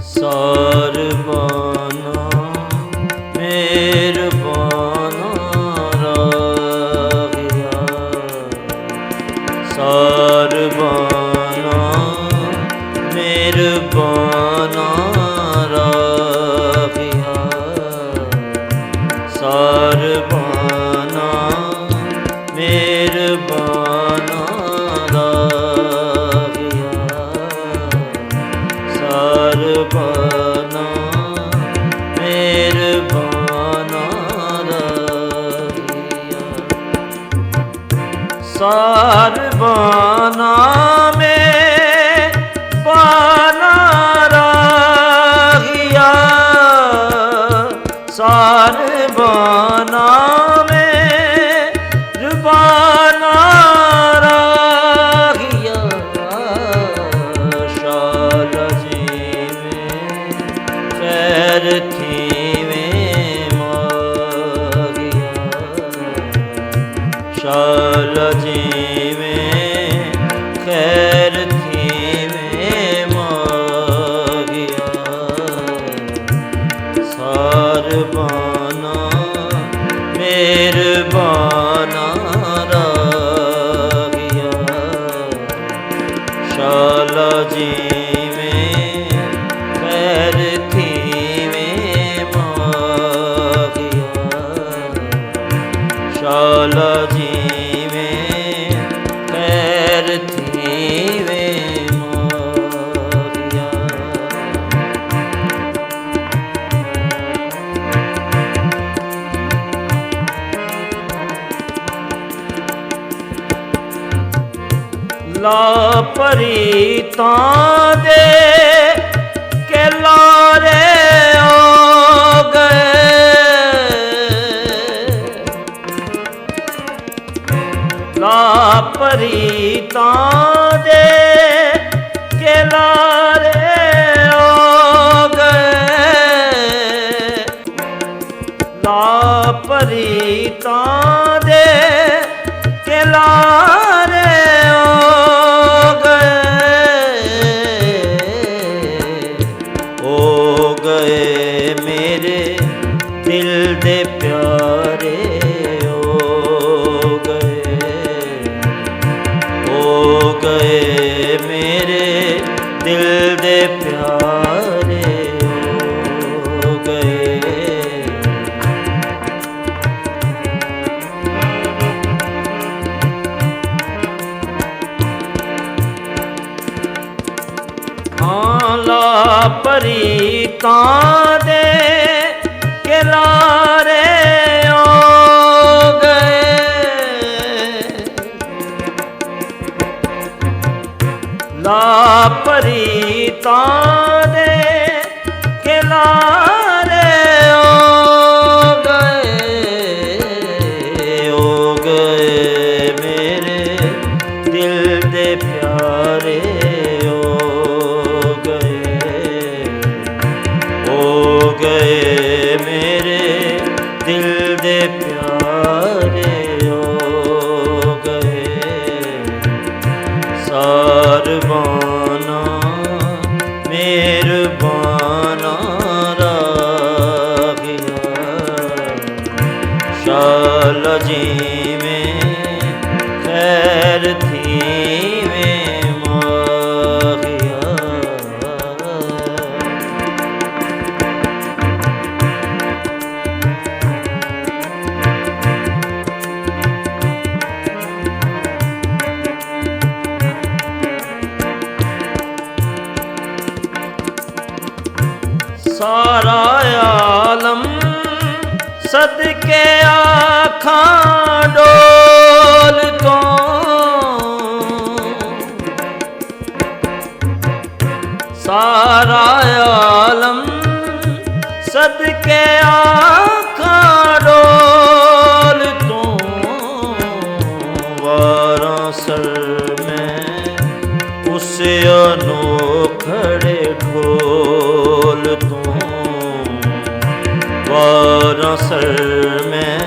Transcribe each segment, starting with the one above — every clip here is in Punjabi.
ਸਰਬਾਨਾ ਮਿਹਰਬਾਨਾ ਰਾਖਿਆ, ਸਰਬਾਨਾ ਮਿਹਰਬਾਨਾ ਰਾਖਿਆ, ਸਰਬਾਨਾ ਮਿਹਰਬਾਨਾ ਰਾਖਿਆ, ਸਰਬਾਨਾ ਮਿਹਰਬਾਨਾ ਰਾਖਿਆ, ਸਰਬਾਨਾ ਮਿਹਰਬਾਨਾ ਰਾਖਿਆ, ਸਰਬਾਨਾ ਮਿਹਰਬਾਨਾ ਰਾਖਿਆ, ਸ਼ਾਲ ਜੀਵੇਂ ਖੈਰ ਥੀਵੇਂ ਮਾਗਿਆ, ਸ਼ਾਲ ਜੀਵੇਂ ਖੈਰ ਥੀਵੇਂ ਮਾਗਿਆ, ਸਰਬਾਨਾ ਮਿਹਰਬਾਨਾ ਰਾਖਿਆ, ਸ਼ਾਲ ਜੀਵੇਂ ਖੈਰ ਥੀਵੇਂ ਮਾਗਿਆ, ਸ਼ਾਲ ਜੀਵੇਂ ਖੈਰ ਥੀਵੇਂ ਮਾਗਿਆ। ਲਾਪਰੀਤਾਂ ਦੇ ਕੇ ਲਾਰੇ ਹੋ ਗਏ, ਲਾਪਰੀਤਾਂ ਦੇ ਕੇ ਲਾਰੇ ਹੋ ਗਏ, ਲਾਪਰੀਤਾਂ ਦੇ ਕੇ ਲਾਰੇ ਦਿਲ ਦੇ ਪਿਆਰੇ ਹੋ ਗਏ ਮੇਰੇ ਦਿਲ ਦੇ ਪਿਆਰੇ ਹੋ ਗਏ, ਹਾਂ ਲਾਪਰੀਤਾਂ ਦੇ ਕੇ ਲਾਰੇ ਹੋ ਗਏ, ਲਾਪਰੀਤਾਂ ਦੇ ਕੇ ਲਾਰੇ ਹੋ ਗਏ ਮੇਰੇ ਦਿਲ ਦੇ ਪਿਆਰੇ ਹੋ ਗਏ ਮੇਰੇ ਦਿਲ ਦੇ ਪਿਆਰੇ ਹੋ ਗਏ, ਸਰਬਾਨਾ ਮਿਹਰਬਾਨਾ ਰਾਖਿਆ, ਸ਼ਾਲ ਜੀਵੇਂ ਖੈਰ ਥੀਵੇਂ ਮਾਗਿਆ, ਸਾਰਾ ਆਲਮ ਸਦਕੇ ਆਖਾਂ ਡੋਲ ਤੋਂ, ਸਾਰਾ ਆਲਮ ਸਦਕੇ ਆਖਾਂ ਡੋਲ ਤੋਂ, ਵਾਰਾਂਸਰ ਮੈਂ ਉਸ ਅਨੋਖੜੇ ਢੋਲ ਤੋਂ, ਵਾਰਾਂਸਰ ਮੈਂ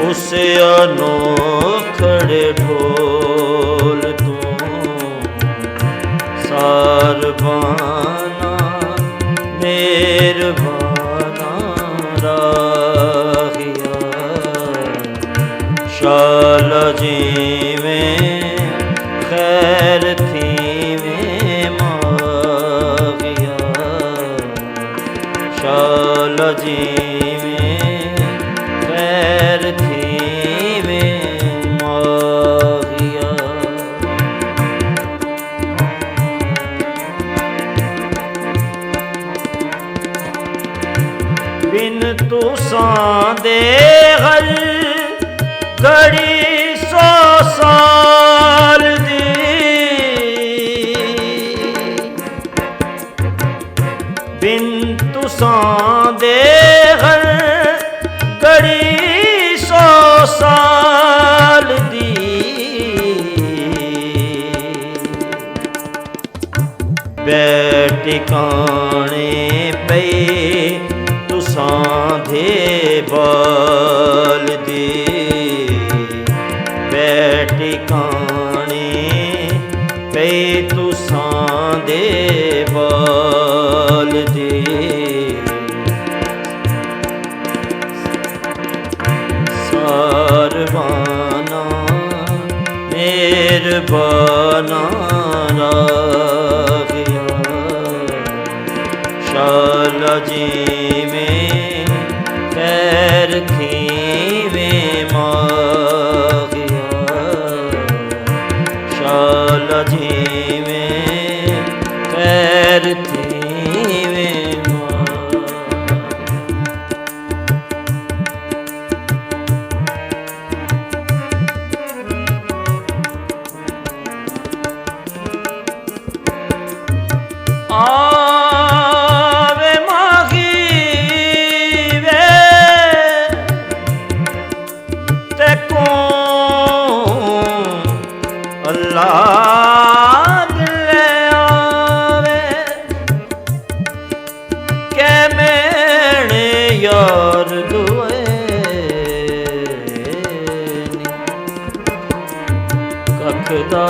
ਉਸ ਅਨੋਖੜੇ ਢੋਲ ਤੋਂ, ਸਰਬਾਨਾ जीवें खैर थीवें मागिया, शाल जीवें खैर थीवें मागिया। बिन तुसां दे हर घड़ी 100 साल दी, बिन तुसां दे हर घड़ी 100 साल दी, बैठिकाने पे तुसां दे बाल दी, बैठिकाने पे तुसां दे बाल दी। सारवाना मेहरबाना रागिया, शाल जीवें खैर थीवें मागिया, शाल जीवें खैर थीवें आवे मागी वे ते कौन अल्लाह दिले आवे, के मेरे यार दुए कख दा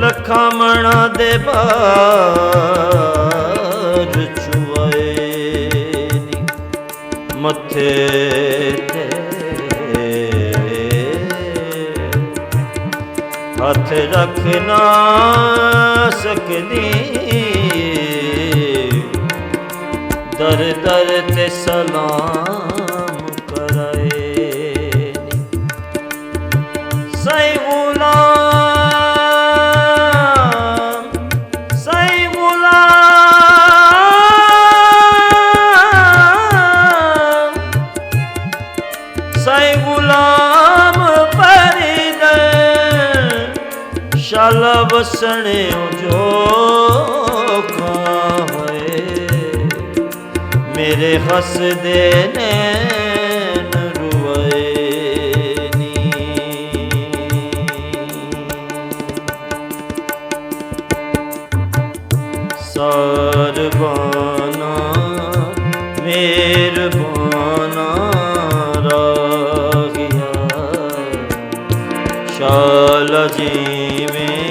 लखामणा दे बाज चुआए नी मथे ते हथ रख ना सकदी, दर दर ते सलाम कराए नी। सही गुलाम फरीदे शाल वसने जो खाए, मेरे हसदे नैन रुए नी। सारवाना मेहरबाना रागिया, शाल जीवें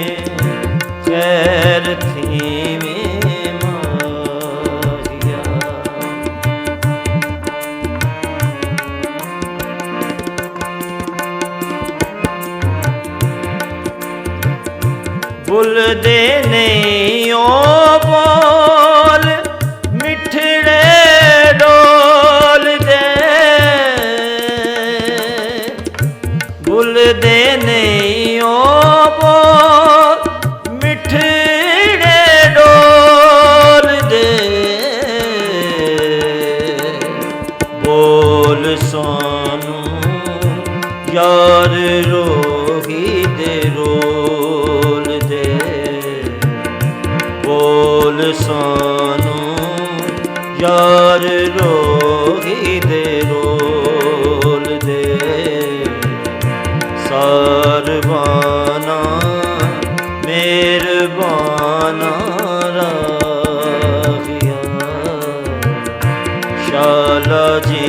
खैर थीवें मागिया। बुल दे नहीं ओ बोल मिठड़े डोल दे, बुल दे नहीं ओ बोल मिठड़े डोल दे, बोल सानू यार रोही दे रोल दे, बोल सानू यार रोही दे रोल दे। सारवाना मेहरबाना रागिया, शाला जी